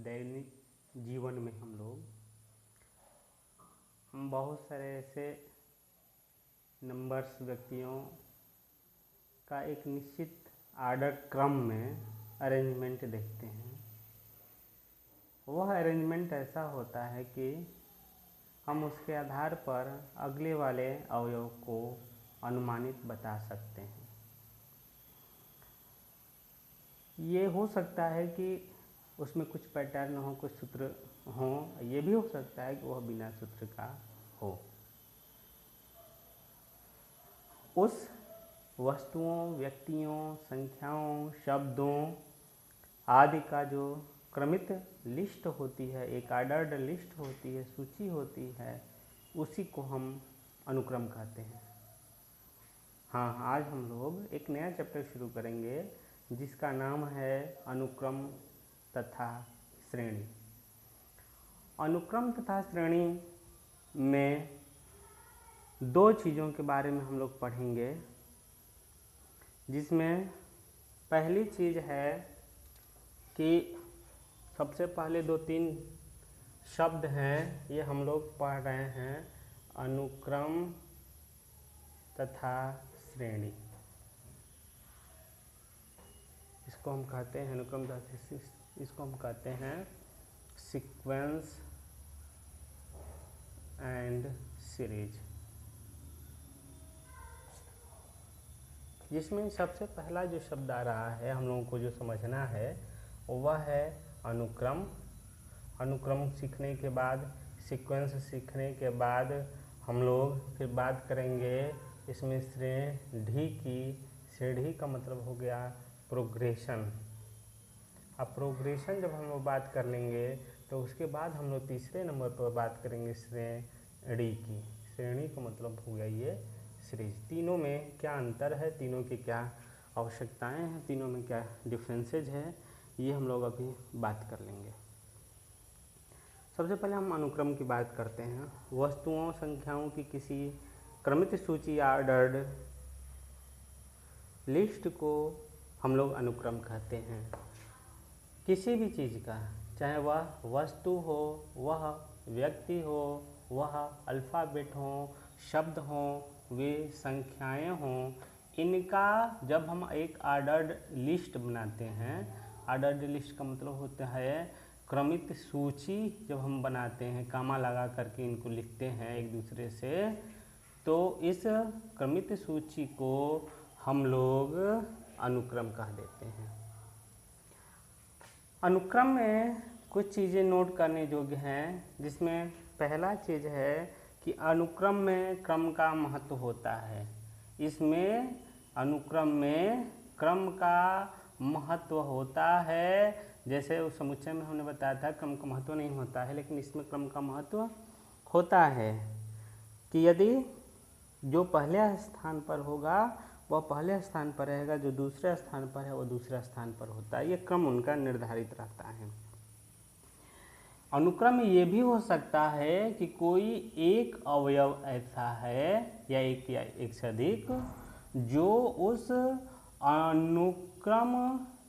दैनिक जीवन में हम बहुत सारे ऐसे नंबर्स व्यक्तियों का एक निश्चित आर्डर क्रम में अरेंजमेंट देखते हैं। वह अरेंजमेंट ऐसा होता है कि हम उसके आधार पर अगले वाले अवयव को अनुमानित बता सकते हैं। ये हो सकता है कि उसमें कुछ पैटर्न हो, कुछ सूत्र हों, ये भी हो सकता है कि वह बिना सूत्र का हो। उस वस्तुओं, व्यक्तियों, संख्याओं, शब्दों आदि का जो क्रमित लिस्ट होती है, एक ऑर्डर्ड लिस्ट होती है, सूची होती है, उसी को हम अनुक्रम कहते हैं। हाँ, आज हम लोग एक नया चैप्टर शुरू करेंगे जिसका नाम है अनुक्रम तथा श्रेणी। अनुक्रम तथा श्रेणी में दो चीज़ों के बारे में हम लोग पढ़ेंगे, जिसमें पहली चीज़ है कि सबसे पहले 2-3 शब्द हैं, ये हम लोग पढ़ रहे हैं, अनुक्रम तथा श्रेणी। इसको हम कहते हैं अनुक्रम तथा, इसको हम कहते हैं सीक्वेंस एंड सीरीज। जिसमें सबसे पहला जो शब्द आ रहा है हम लोगों को जो समझना है वह है अनुक्रम। अनुक्रम सीखने के बाद, सीक्वेंस सीखने के बाद हम लोग फिर बात करेंगे इसमें श्रेणी की। श्रेणी का मतलब हो गया प्रोग्रेशन। अब प्रोग्रेशन जब हम लोग बात कर लेंगे तो उसके बाद हम लोग तीसरे नंबर पर बात करेंगे श्रेणी की। श्रेणी का मतलब हो गया ये सीरीज। तीनों में क्या अंतर है, तीनों की क्या आवश्यकताएं हैं, तीनों में क्या डिफरेंसेज है, ये हम लोग अभी बात कर लेंगे। सबसे पहले हम अनुक्रम की बात करते हैं। वस्तुओं, संख्याओं की किसी क्रमित सूची या ऑर्डर्ड लिस्ट को हम लोग अनुक्रम कहते हैं। किसी भी चीज़ का, चाहे वह वस्तु हो, वह व्यक्ति हो, वह अल्फ़ाबेट हो, शब्द हो, वे संख्याएं हों, इनका जब हम एक ऑर्डर्ड लिस्ट बनाते हैं, ऑर्डर्ड लिस्ट का मतलब होता है क्रमित सूची। जब हम बनाते हैं, कामा लगा करके इनको लिखते हैं एक दूसरे से, तो इस क्रमित सूची को हम लोग अनुक्रम कह देते हैं। अनुक्रम में कुछ चीज़ें नोट करने योग्य हैं, जिसमें पहला चीज़ है कि अनुक्रम में क्रम का महत्व होता है। इसमें अनुक्रम में क्रम का महत्व होता है। जैसे उस समुच्चय में हमने बताया था क्रम का महत्व नहीं होता है, लेकिन इसमें क्रम का महत्व होता है कि यदि जो पहले स्थान पर होगा वह पहले स्थान पर रहेगा, जो दूसरे स्थान पर है वह दूसरे स्थान पर होता है। ये क्रम उनका निर्धारित रहता है। अनुक्रम ये भी हो सकता है कि कोई एक अवयव ऐसा है या एक से अधिक जो उस अनुक्रम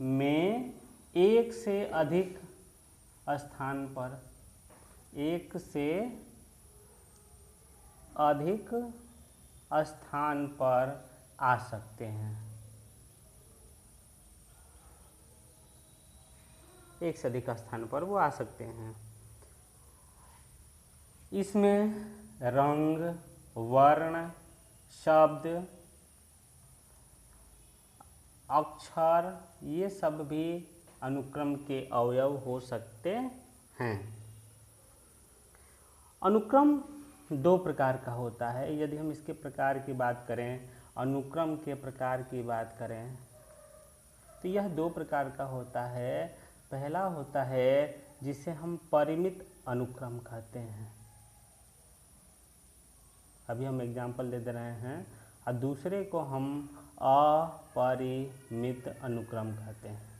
में एक से अधिक स्थान पर, एक से अधिक स्थान पर आ सकते हैं। एक से अधिक स्थान पर वो आ सकते हैं। इसमें रंग, वर्ण, शब्द, अक्षर, ये सब भी अनुक्रम के अवयव हो सकते हैं। अनुक्रम दो प्रकार का होता है। यदि हम इसके प्रकार की बात करें, अनुक्रम के प्रकार की बात करें, तो यह दो प्रकार का होता है। पहला होता है जिसे हम परिमित अनुक्रम कहते हैं। अभी हम एग्जाम्पल दे रहे हैं। और दूसरे को हम अपरिमित अनुक्रम कहते हैं।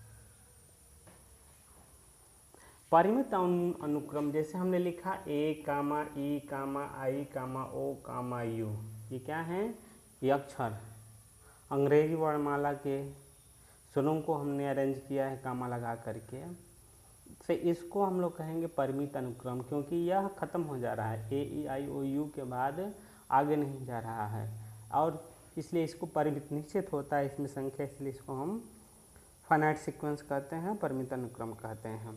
परिमित अनुक्रम जैसे हमने लिखा A, E, I, O, U, ये क्या है? ये अक्षर अंग्रेजी वर्णमाला के स्वरों को हमने अरेंज किया है कामा लगा करके। से इसको हम लोग कहेंगे परिमित अनुक्रम, क्योंकि यह खत्म हो जा रहा है, ए ई आई ओ यू के बाद आगे नहीं जा रहा है, और इसलिए इसको परिमित निश्चित होता है इसमें संख्या, इसलिए इसको हम फाइनाइट सीक्वेंस कहते हैं, परिमित अनुक्रम कहते हैं।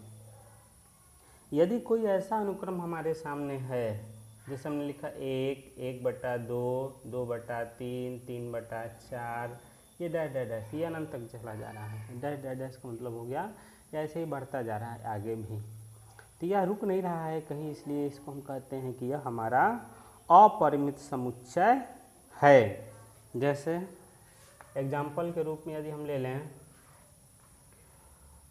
यदि कोई ऐसा अनुक्रम हमारे सामने है, जैसे हमने लिखा 1, 1/2, 2/3, 3/4, ये डैश डैश डैश, ये अनंत तक चला जा रहा है। डैश डैश डैश का मतलब हो गया या ऐसे ही बढ़ता जा रहा है आगे भी, तो यह रुक नहीं रहा है कहीं, इसलिए इसको हम कहते हैं कि यह हमारा अपरिमित समुच्चय है। जैसे एग्जाम्पल के रूप में यदि हम ले लें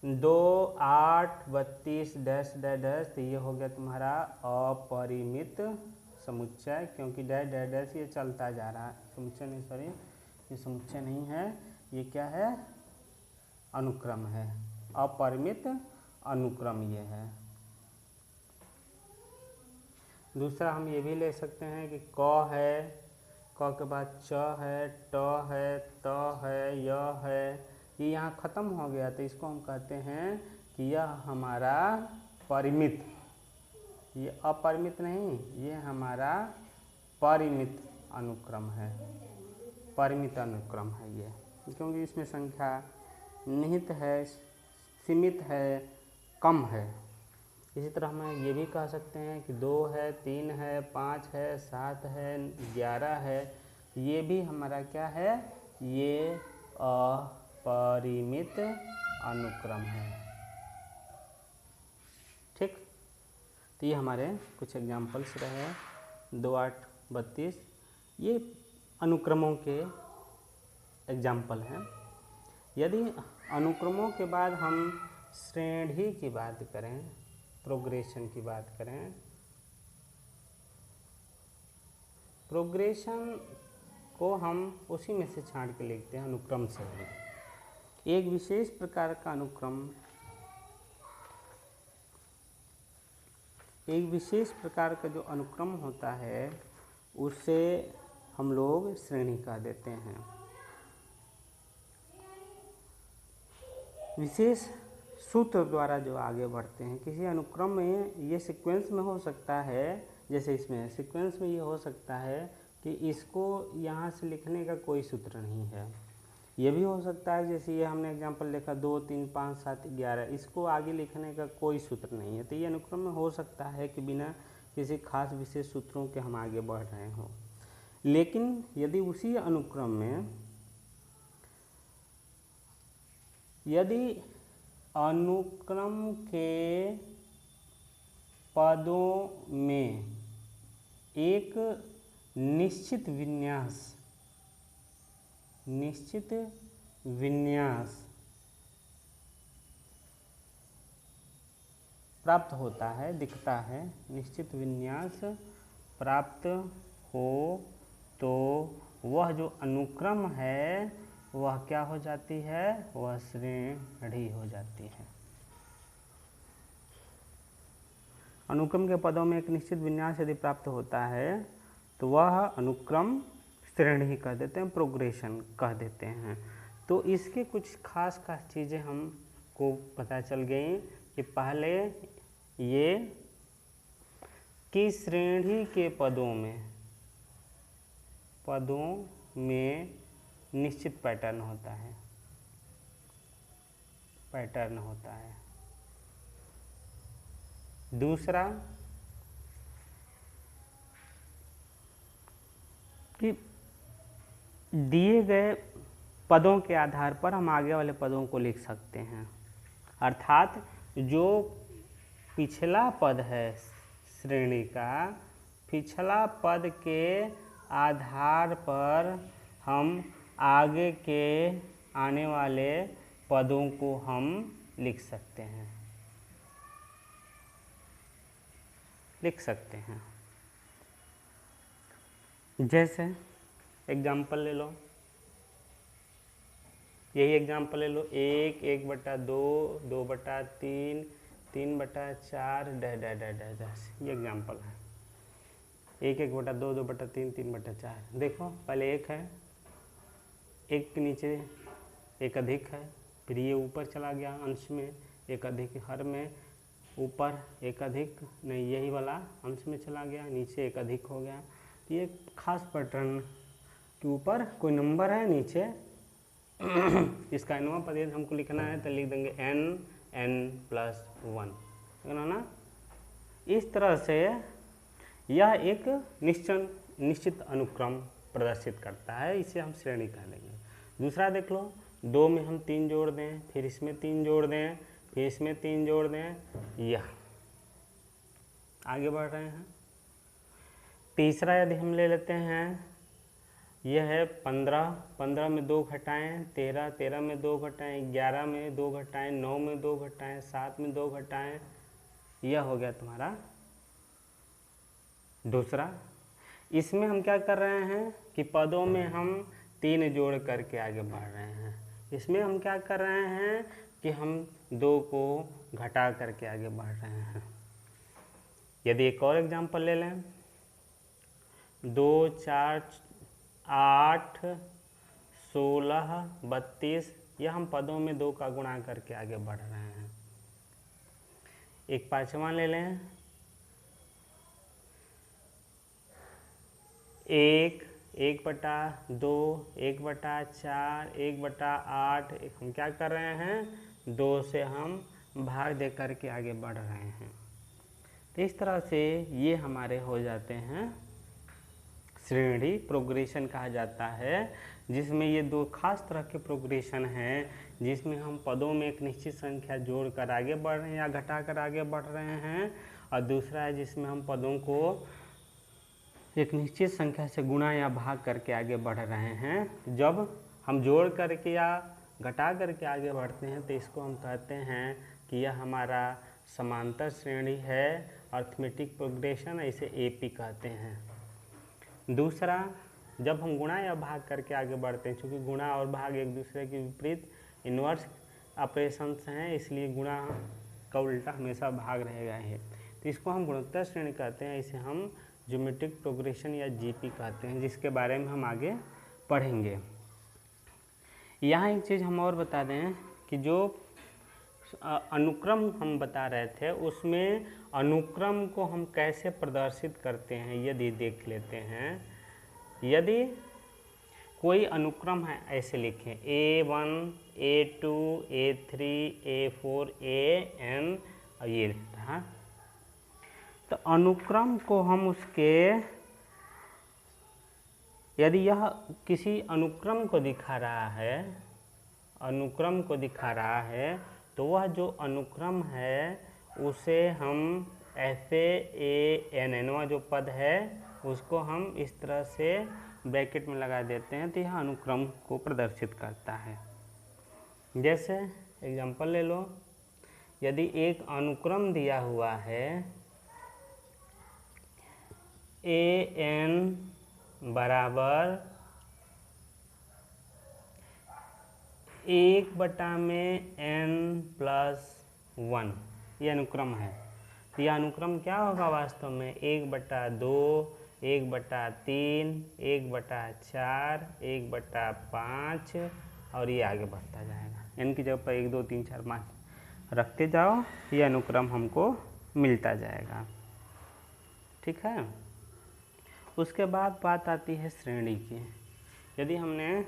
2, 8, 32 डैश डैश डैश, तो ये हो गया तुम्हारा अपरिमित समुच्चय, क्योंकि डैश डैश डैश ये चलता जा रहा है, समुच्चय नहीं, सॉरी ये समुच्चय नहीं है, ये क्या है, अनुक्रम है, अपरिमित अनुक्रम ये है। दूसरा हम ये भी ले सकते हैं कि क है, क के बाद च है, ट है, त है, य है, ये यहाँ ख़त्म हो गया, तो इसको हम कहते हैं कि यह हमारा परिमित, ये अपरिमित नहीं, ये हमारा परिमित अनुक्रम है, परिमित अनुक्रम है ये, क्योंकि इसमें संख्या निहित है, सीमित है, कम है। इसी तरह हम ये भी कह सकते हैं कि 2 है, 3 है, 5 है, 7 है, 11 है, ये भी हमारा क्या है, ये अपरिमित अनुक्रम है। ठीक, तो ये हमारे कुछ एग्जाम्पल्स रहे, 2, 8, 32, ये अनुक्रमों के एग्जाम्पल हैं। यदि अनुक्रमों के बाद हम श्रेणी की बात करें, प्रोग्रेशन की बात करें, प्रोग्रेशन को हम उसी में से छांट के लिखते हैं, अनुक्रम से ही। एक विशेष प्रकार का अनुक्रम, एक विशेष प्रकार का जो अनुक्रम होता है उसे हम लोग श्रेणी कह देते हैं। विशेष सूत्र द्वारा जो आगे बढ़ते हैं किसी अनुक्रम में, ये सीक्वेंस में हो सकता है, जैसे इसमें सीक्वेंस में ये हो सकता है कि इसको यहाँ से लिखने का कोई सूत्र नहीं है। ये भी हो सकता है जैसे ये हमने एग्जांपल लिखा 2, 3, 5, 7, 11, इसको आगे लिखने का कोई सूत्र नहीं है, तो ये अनुक्रम में हो सकता है कि बिना किसी खास विशेष सूत्रों के हम आगे बढ़ रहे हों। लेकिन यदि उसी अनुक्रम में यदि अनुक्रम के पदों में एक निश्चित विन्यास प्राप्त होता है, दिखता है, निश्चित विन्यास प्राप्त हो, तो वह जो अनुक्रम है वह क्या हो जाती है, वह श्रेणी हो जाती है। अनुक्रम के पदों में एक निश्चित विन्यास यदि प्राप्त होता है तो वह अनुक्रम श्रेणी कह देते हैं, प्रोग्रेशन कह देते हैं। तो इसके कुछ खास चीज़ें हमको पता चल गई कि पहले ये कि श्रेणी के पदों में निश्चित पैटर्न होता है, दूसरा कि दिए गए पदों के आधार पर हम आगे वाले पदों को लिख सकते हैं, अर्थात जो पिछला पद है श्रेणी का, पिछला पद के आधार पर हम आगे के आने वाले पदों को हम लिख सकते हैं। जैसे एग्जाम्पल ले लो, यही एग्जाम्पल ले लो, 1, 1/2, 2/3, 3/4 dash dash dash dash dash, ये एग्जाम्पल है। 1, 1/2, 2/3, 3/4। देखो पहले 1 है, 1 के नीचे एक अधिक है, फिर ये ऊपर चला गया अंश में, एक अधिक हर में ऊपर एक अधिक नहीं, यही वाला अंश में चला गया, नीचे एक अधिक हो गया। तो ये खास पैटर्न के ऊपर कोई नंबर है, नीचे इसका nवां पद यदि हमको लिखना है तो लिख देंगे n+1, है ना। इस तरह से यह एक निश्चित अनुक्रम प्रदर्शित करता है, इसे हम श्रेणी कह देंगे। दूसरा देख लो, 2 में हम 3 जोड़ दें, फिर इसमें 3 जोड़ दें, फिर इसमें 3 जोड़ दें, यह आगे बढ़ रहे हैं। तीसरा यदि हम ले लेते हैं, यह है 15, 15 में 2 घटाएं 13, 13 में 2 घटाएं 11 में 2 घटाएं 9 में 2 घटाएं 7 में 2 घटाएं, यह हो गया तुम्हारा दूसरा। इसमें हम क्या कर रहे हैं कि पदों में हम 3 जोड़ करके आगे बढ़ रहे हैं। इसमें हम क्या कर रहे हैं कि हम 2 को घटा करके आगे बढ़ रहे हैं। यदि एक और एग्जांपल ले लें, 2, 4, 8, 16, 32, यह हम पदों में 2 का गुणा करके आगे बढ़ रहे हैं। एक पांचवा ले लें, 1, 1/2, 1/4, 1/8, हम क्या कर रहे हैं 2 से हम भाग दे करके आगे बढ़ रहे हैं। तो इस तरह से ये हमारे हो जाते हैं श्रेणी प्रोग्रेशन कहा जाता है, जिसमें ये 2 खास तरह के प्रोग्रेशन हैं, जिसमें हम पदों में एक निश्चित संख्या जोड़ कर आगे बढ़ रहे हैं या घटा कर आगे बढ़ रहे हैं, और दूसरा है जिसमें हम पदों को एक निश्चित संख्या से गुणा या भाग करके आगे बढ़ रहे हैं। जब हम जोड़ करके या घटा करके आगे बढ़ते हैं तो इसको हम कहते हैं कि यह हमारा समांतर श्रेणी है, अर्थमेटिक प्रोग्रेशन, इसे एपी कहते हैं। दूसरा, जब हम गुणा या भाग करके आगे बढ़ते हैं, चूँकि गुणा और भाग एक दूसरे के विपरीत इन्वर्स ऑपरेशंस हैं, इसलिए गुणा का उल्टा हमेशा भाग रहेगा है, तो इसको हम गुणोत्तर श्रेणी कहते हैं। इसे हम ज्योमेट्रिक प्रोग्रेशन या जीपी कहते हैं, जिसके बारे में हम आगे पढ़ेंगे। यहाँ एक चीज़ हम और बता दें कि जो अनुक्रम हम बता रहे थे, उसमें अनुक्रम को हम कैसे प्रदर्शित करते हैं यदि देख लेते हैं। यदि कोई अनुक्रम है, ऐसे लिखें A1, A2, A3, A4, AN, और ये था, तो अनुक्रम को हम उसके, यदि यह किसी अनुक्रम को दिखा रहा है, अनुक्रम को दिखा रहा है, तो वह जो अनुक्रम है उसे हम FAAN जो पद है उसको हम इस तरह से ब्रैकेट में लगा देते हैं, तो यह अनुक्रम को प्रदर्शित करता है। जैसे एग्जांपल ले लो, यदि एक अनुक्रम दिया हुआ है AN बराबर 1/n+1, ये अनुक्रम है, तो यह अनुक्रम क्या होगा वास्तव में 1/2, 1/3, 1/4, 1/5, और ये आगे बढ़ता जाएगा। n की जगह पर 1, 2, 3, 4, 5 रखते जाओ, ये अनुक्रम हमको मिलता जाएगा। ठीक है। उसके बाद बात आती है श्रेणी की। यदि हमने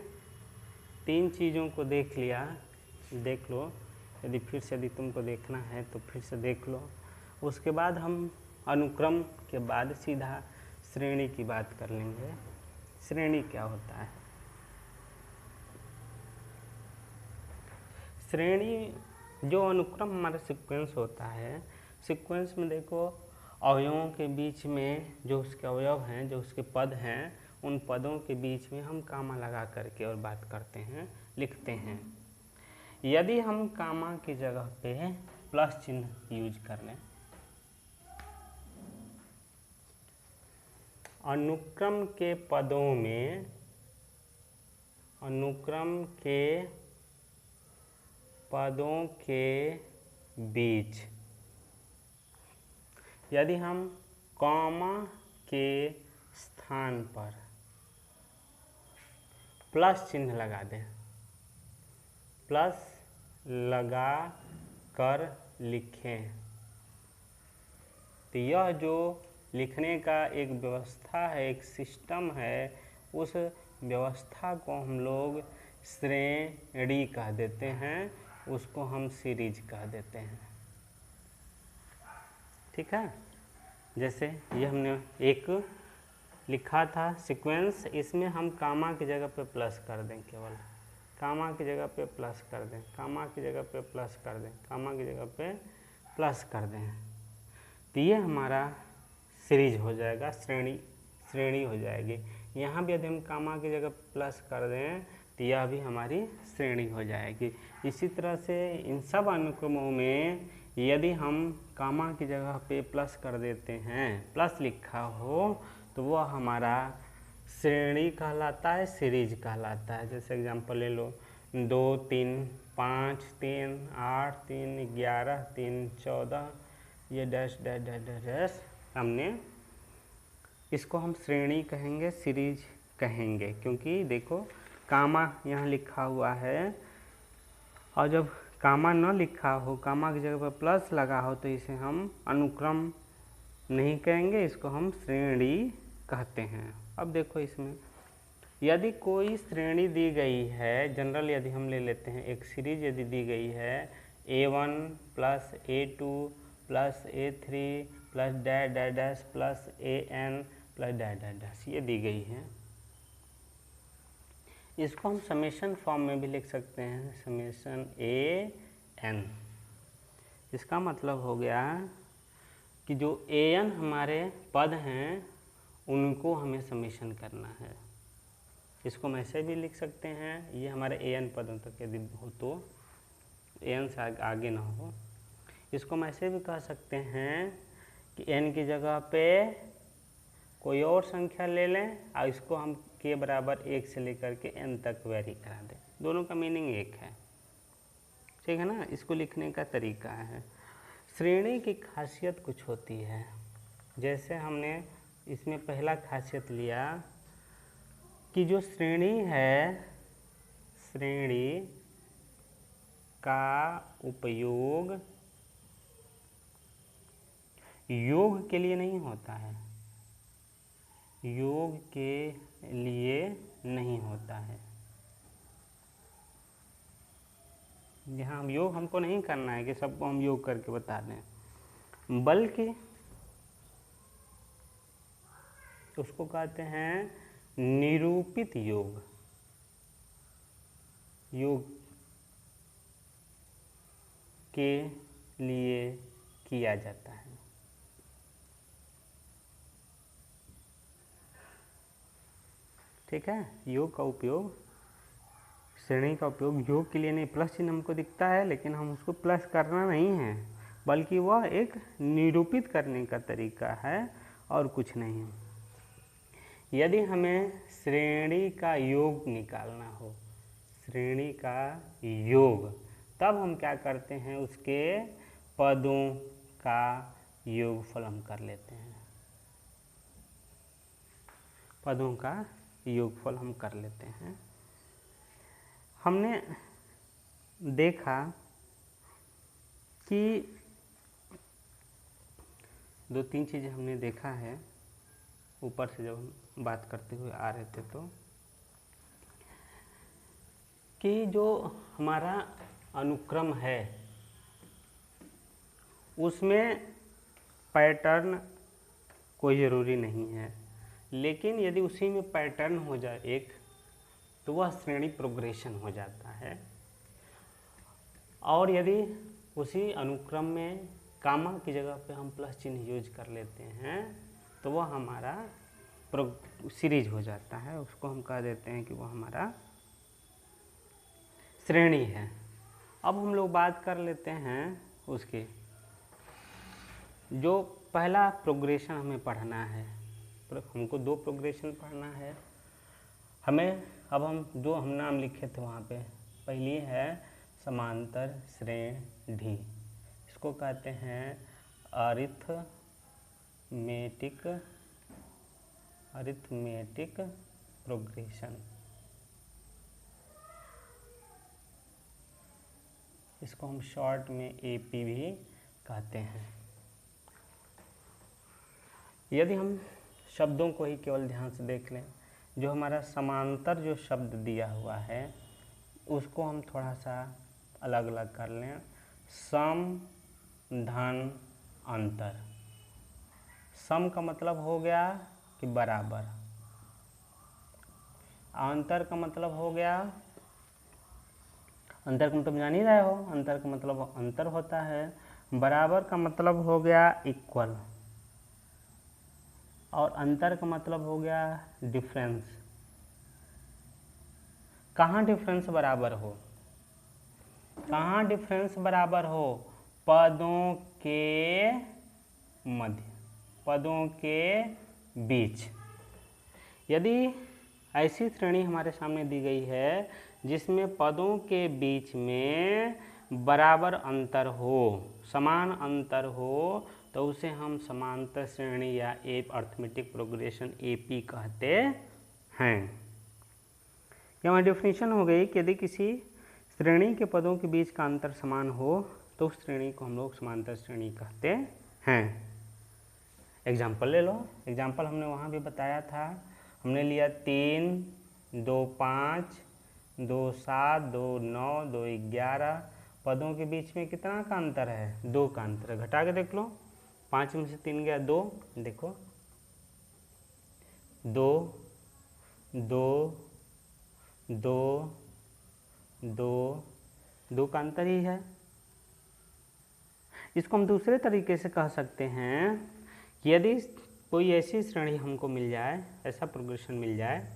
3 चीज़ों को देख लिया, देख लो, यदि फिर से यदि तुमको देखना है तो फिर से देख लो। उसके बाद हम अनुक्रम के बाद सीधा श्रेणी की बात कर लेंगे। श्रेणी क्या होता है? श्रेणी जो अनुक्रम हमारा सीक्वेंस होता है, सीक्वेंस में देखो अवयवों के बीच में जो उसके अवयव हैं, जो उसके पद हैं, उन पदों के बीच में हम कामा लगा करके और बात करते हैं, लिखते हैं। यदि हम कामा की जगह पे प्लस चिन्ह यूज कर लें, अनुक्रम के पदों में, अनुक्रम के पदों के बीच यदि हम कॉमा के स्थान पर प्लस चिन्ह लगा दें, प्लस लगा कर लिखें। तो यह जो लिखने का एक व्यवस्था है, एक सिस्टम है, उस व्यवस्था को हम लोग श्रेणी कह देते हैं, उसको हम सीरीज कह देते हैं। ठीक है, जैसे ये हमने एक लिखा था सीक्वेंस, इसमें हम कामा की जगह पे प्लस कर दें, केवल कामा की जगह पे प्लस कर दें, कामा की जगह पे प्लस कर दें, कामा की जगह पे प्लस कर दें, तो ये हमारा सीरीज हो जाएगा, श्रेणी हो जाएगी। यहाँ भी यदि हम कामा की जगह प्लस कर दें तो यह भी हमारी श्रेणी हो जाएगी। इसी तरह से इन सब अनुक्रमों में यदि हम कामा की जगह पे प्लस कर देते हैं, प्लस लिखा हो, तो वह हमारा श्रेणी कहलाता है, सीरीज कहलाता है। जैसे एग्जांपल ले लो, 2 3 5 3 8 3 11 3 14, ये dash dash dash dash dash, हमने इसको हम श्रेणी कहेंगे, सीरीज कहेंगे, क्योंकि देखो कामा यहाँ लिखा हुआ है, और जब कामा न लिखा हो, कामा की जगह पर प्लस लगा हो, तो इसे हम अनुक्रम नहीं कहेंगे, इसको हम श्रेणी कहते हैं। अब देखो इसमें यदि कोई श्रेणी दी गई है, जनरल यदि हम ले लेते हैं, एक सीरीज यदि दी गई है A1 plus A2 plus A3 plus dash dash dash plus AN plus dash dash dash, ये दी गई है, इसको हम समेशन फॉर्म में भी लिख सकते हैं, समेशन AN। इसका मतलब हो गया कि जो AN हमारे पद हैं उनको हमें समेशन करना है। इसको हम ऐसे भी लिख सकते हैं, ये हमारे AN पदों तक यदि हो तो, AN से आगे ना हो। इसको हम ऐसे भी कह सकते हैं कि N की जगह पे कोई और संख्या ले लें और इसको हम k बराबर 1 से लेकर के n तक वेरी करा दें, दोनों का मीनिंग एक है। ठीक है ना, इसको लिखने का तरीका है। श्रेणी की खासियत कुछ होती है, जैसे हमने इसमें पहला खासियत लिया कि जो श्रेणी है, श्रेणी का उपयोग योग के लिए नहीं होता है, योग के लिए नहीं होता है। यहाँ हम योग हमको नहीं करना है कि सबको हम योग करके बता दें, बल्कि उसको कहते हैं निरूपित योग। योग के लिए किया जाता है। ठीक है, योग का उपयोग, श्रेणी का उपयोग योग के लिए नहीं, प्लस चिन्ह हमको दिखता है लेकिन हम उसको प्लस करना नहीं है, बल्कि वह एक निरूपित करने का तरीका है और कुछ नहीं। यदि हमें श्रेणी का योग निकालना हो, श्रेणी का योग, तब हम क्या करते हैं, उसके पदों का योगफल हम कर लेते हैं, पदों का योगफल हम कर लेते हैं। हमने देखा कि 2-3 चीज़ें हमने देखा है ऊपर से जब हम बात करते हुए आ रहे थे, तो कि जो हमारा अनुक्रम है उसमें पैटर्न कोई ज़रूरी नहीं है, लेकिन यदि उसी में पैटर्न हो जाए एक, तो वह श्रेणी प्रोग्रेशन हो जाता है। और यदि उसी अनुक्रम में कामा की जगह पे हम प्लस चिन्ह यूज कर लेते हैं, तो वह हमारा सीरीज हो जाता है, उसको हम कह देते हैं कि वह हमारा श्रेणी है। अब हम लोग बात कर लेते हैं उसके, जो पहला प्रोग्रेशन हमें पढ़ना है, हमको 2 प्रोग्रेशन पढ़ना है हमें। अब हम जो हम नाम लिखे थे वहाँ पे, पहली है समांतर श्रेणी, इसको कहते हैं अरिथमेटिक प्रोग्रेशन। इसको हम शॉर्ट में AP भी कहते हैं। यदि हम शब्दों को ही केवल ध्यान से देख लें, जो हमारा समांतर जो शब्द दिया हुआ है उसको हम थोड़ा सा अलग अलग कर लें। सम, धन, अंतर। सम का मतलब हो गया कि बराबर, अंतर का मतलब हो गया, अंतर का मतलब जान ही रहे हो, अंतर का मतलब अंतर होता है। बराबर का मतलब हो गया इक्वल, और अंतर का मतलब हो गया डिफरेंस। कहाँ डिफरेंस बराबर हो, कहाँ डिफरेंस बराबर हो? पदों के मध्य, पदों के बीच। यदि ऐसी श्रेणी हमारे सामने दी गई है जिसमें पदों के बीच में बराबर अंतर हो, समान अंतर हो, तो उसे हम समांतर श्रेणी या अर्थमेटिक प्रोग्रेशन AP कहते हैं। यहाँ डेफिनेशन हो गई कि यदि किसी श्रेणी के पदों के बीच का अंतर समान हो तो उस श्रेणी को हम लोग समांतर श्रेणी कहते हैं। एग्जाम्पल ले लो। एग्जाम्पल हमने वहाँ भी बताया था, हमने लिया 3, 2, 5, 2, 7, 2, 9, 2, 11। पदों के बीच में कितना का अंतर है? 2 का अंतर है। घटा के देख लो, 5 में से 3 गया 2, देखो 2, 2, 2, 2, 2 का अंतर ही है। इसको हम दूसरे तरीके से कह सकते हैं कि यदि कोई ऐसी श्रेणी हमको मिल जाए, ऐसा प्रोग्रेशन मिल जाए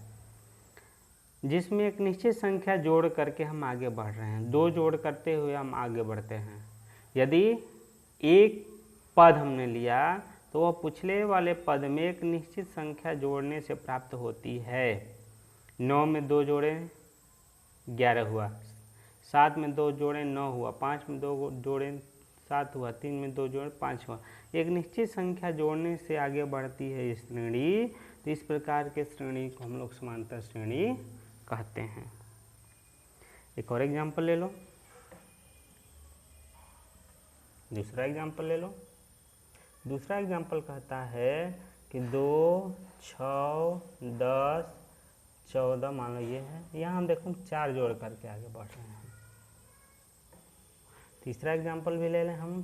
जिसमें एक निश्चित संख्या जोड़ करके हम आगे बढ़ रहे हैं, 2 जोड़ करते हुए हम आगे बढ़ते हैं। यदि एक पद हमने लिया तो वह पिछले वाले पद में एक निश्चित संख्या जोड़ने से प्राप्त होती है। 9 में 2 जोड़े 11 हुआ, 7 में 2 जोड़े 9 हुआ, 5 में 2 जोड़े 7 हुआ, 3 में 2 जोड़े 5 हुआ। एक निश्चित संख्या जोड़ने से आगे बढ़ती है ये श्रेणी, तो इस प्रकार के श्रेणी को हम लोग समांतर श्रेणी कहते हैं। एक और एग्जाम्पल ले लो, दूसरा एग्जाम्पल ले लो। दूसरा एग्जाम्पल कहता है कि 2, 6, 10, 14 मान लो ये है, यहाँ हम देखो 4 जोड़ करके आगे बढ़ रहे हैं। तीसरा एग्जाम्पल भी ले लें हम,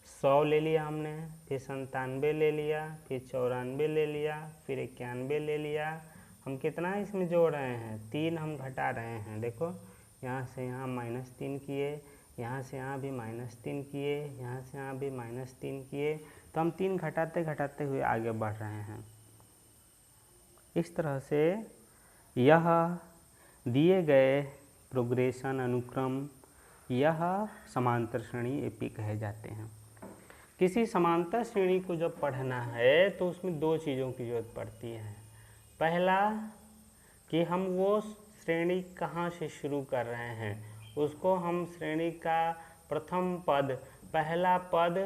100 ले लिया हमने, फिर 97 ले लिया, फिर 94 ले लिया, फिर 91 ले लिया। हम कितना इसमें जोड़ रहे हैं? 3 हम घटा रहे हैं। देखो यहाँ से यहाँ -3 किए, यहाँ से यहाँ भी -3 किए, यहाँ से यहाँ भी -3 किए, तो हम 3 घटाते घटाते हुए आगे बढ़ रहे हैं। इस तरह से यह दिए गए प्रोग्रेशन अनुक्रम, यह समांतर श्रेणी AP कहे जाते हैं। किसी समांतर श्रेणी को जब पढ़ना है तो उसमें 2 चीज़ों की जरूरत पड़ती है। पहला कि हम वो श्रेणी कहाँ से शुरू कर रहे हैं, उसको हम श्रेणी का प्रथम पद, पहला पद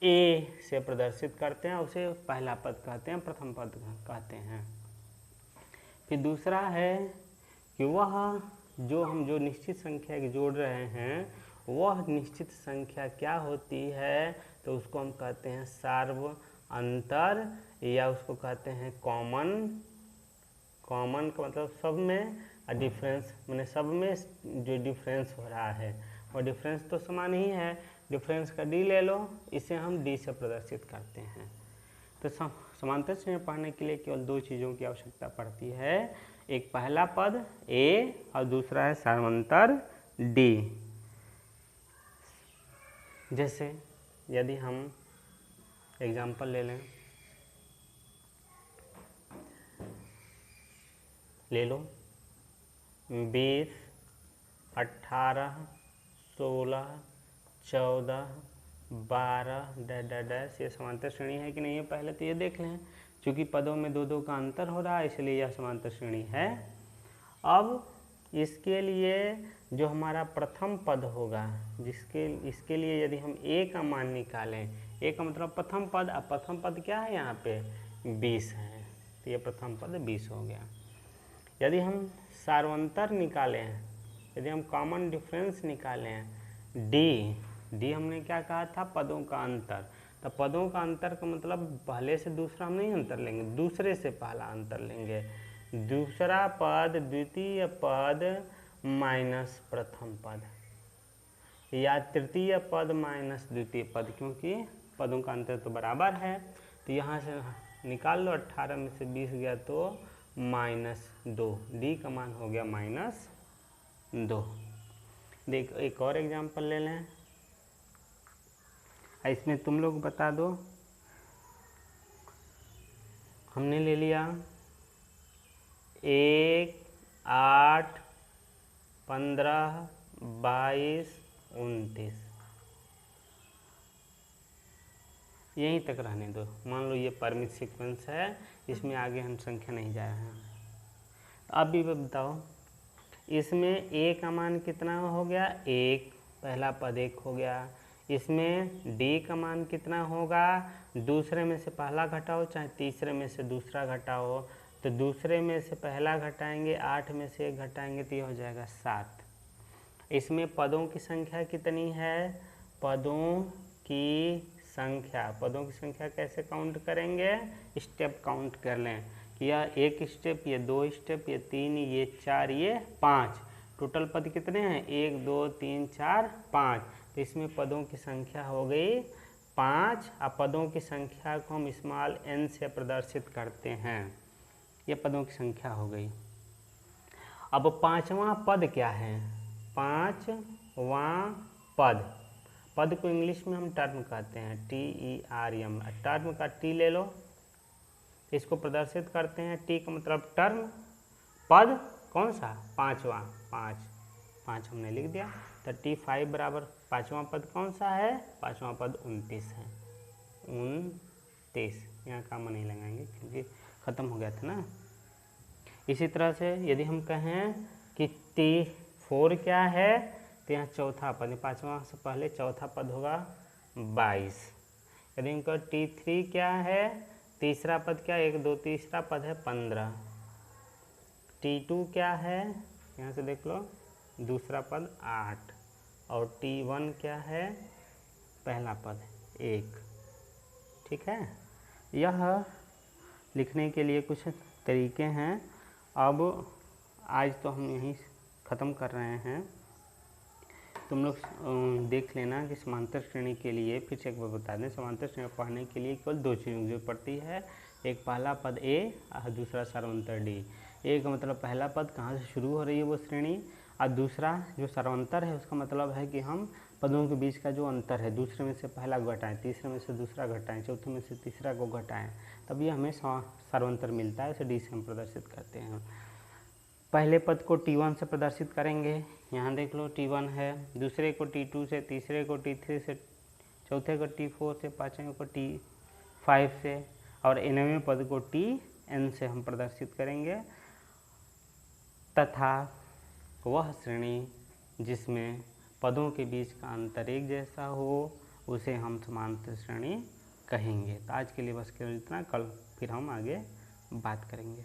A से प्रदर्शित करते हैं, उसे पहला पद कहते हैं, प्रथम पद कहते हैं। फिर दूसरा है कि वह जो निश्चित संख्या की जोड़ रहे हैं वह निश्चित संख्या क्या होती है, तो उसको हम कहते हैं सार्व अंतर, या उसको कहते हैं कॉमन। कॉमन का मतलब सब में, डिफरेंस मैंने सब में जो डिफरेंस हो रहा है और डिफरेंस तो समान ही है, डिफरेंस का D ले लो, इसे हम D से प्रदर्शित करते हैं। तो समांतर श्रेणी पढ़ने के लिए केवल 2 चीज़ों की आवश्यकता पड़ती है, एक पहला पद A और दूसरा है सार्वंतर D। जैसे यदि हम एग्जाम्पल ले लें, ले लो 20, 18, 16, 14, 12 ये समांतर श्रेणी है कि नहीं है पहले तो ये देख लें। चूँकि पदों में 2-2 का अंतर हो रहा है इसलिए यह समांतर श्रेणी है। अब इसके लिए जो हमारा प्रथम पद होगा, इसके लिए यदि हम A का मान निकालें, A का मतलब प्रथम पद, अब प्रथम पद क्या है यहाँ पे 20 है, तो ये प्रथम पद 20 हो गया। यदि हम सार्वंतर निकालें यदि हम कॉमन डिफरेंस निकालें डी हमने क्या कहा था, पदों का अंतर। तो पदों का अंतर का मतलब पहले से दूसरा हम नहीं अंतर लेंगे, दूसरे से पहला अंतर लेंगे। दूसरा पद द्वितीय पद माइनस प्रथम पद, या तृतीय पद माइनस द्वितीय पद, क्योंकि पदों का अंतर तो बराबर है। तो यहाँ से निकाल लो, 18 में से 20 गया तो -2, डी का मान हो गया -2। देख एक और एग्जाम्पल ले लें, इसमें तुम लोग बता दो। हमने ले लिया 1, 8, 15, 22, 29, यहीं तक रहने दो। मान लो ये परिमित सीक्वेंस है, इसमें आगे हम संख्या नहीं जा रहे हैं। अब भी बताओ, इसमें a का मान कितना हो गया, 1, पहला पद 1 हो गया। इसमें d का मान कितना होगा, दूसरे में से पहला घटाओ चाहे तीसरे में से दूसरा घटाओ, तो दूसरे में से पहला घटाएंगे, 8 में से 1 घटाएंगे तो ये हो जाएगा 7। इसमें पदों की संख्या कितनी है, पदों की संख्या कैसे काउंट करेंगे, स्टेप काउंट कर लें कि यह 1 स्टेप, ये 2 स्टेप, ये 3, ये 4, ये 5, टोटल पद कितने हैं, 1, 2, 3, 4, 5। तो इसमें पदों की संख्या हो गई 5। अब पदों की संख्या को हम स्मॉल n से प्रदर्शित करते हैं, ये पदों की संख्या हो गई। अब पांचवा पद क्या है, पांचवा पद को इंग्लिश में हम टर्म कहते हैं, TERM। टर्म का टी ले लो, इसको प्रदर्शित करते हैं, टी का मतलब टर्म, पद कौन सा, पांचवा, 5 हमने लिख दिया। तो T5 बराबर पांचवा पद कौन सा है, पांचवा पद 29 है, 29। यहाँ काम नहीं लगाएंगे क्योंकि ख़त्म हो गया था ना। इसी तरह से यदि हम कहें कि T4 क्या है, तो यहाँ चौथा पद, पांचवा से पहले चौथा पद होगा 22। यदि हम कहें T3 क्या है, तीसरा पद क्या, 1, 2, तीसरा पद है 15। T2 क्या है, यहाँ से देख लो, दूसरा पद 8। और T1 क्या है, पहला पद 1। ठीक है, यह लिखने के लिए कुछ तरीके हैं। अब आज तो हम यहीं ख़त्म कर रहे हैं। तुम लोग देख लेना कि समांतर श्रेणी के लिए, फिर से एक बार बता दें, समांतर श्रेणी पढ़ने के लिए केवल 2 चीज़ों की जरूरत पड़ती है। एक पहला पद A और दूसरा सर्वांतर D। A का मतलब पहला पद कहाँ से शुरू हो रही है वो श्रेणी, और दूसरा जो सर्वांतर है उसका मतलब है कि हम पदों के बीच का जो अंतर है, दूसरे में से पहला को घटाएं, तीसरे में से दूसरा घटाएं, चौथे में से तीसरा को घटाएं, तब ये हमें सर्वांतर मिलता है। उसे D से हम प्रदर्शित करते हैं। पहले पद को T1 से प्रदर्शित करेंगे, यहाँ देख लो T1 है, दूसरे को T2 से, तीसरे को T3 से, चौथे को T4 से, पाँचवें को T5 से, और nवें पद को Tn से हम प्रदर्शित करेंगे। तथा वह श्रेणी जिसमें पदों के बीच का अंतर एक जैसा हो उसे हम समांतर श्रेणी कहेंगे। तो आज के लिए बस केवल इतना, कल फिर हम आगे बात करेंगे।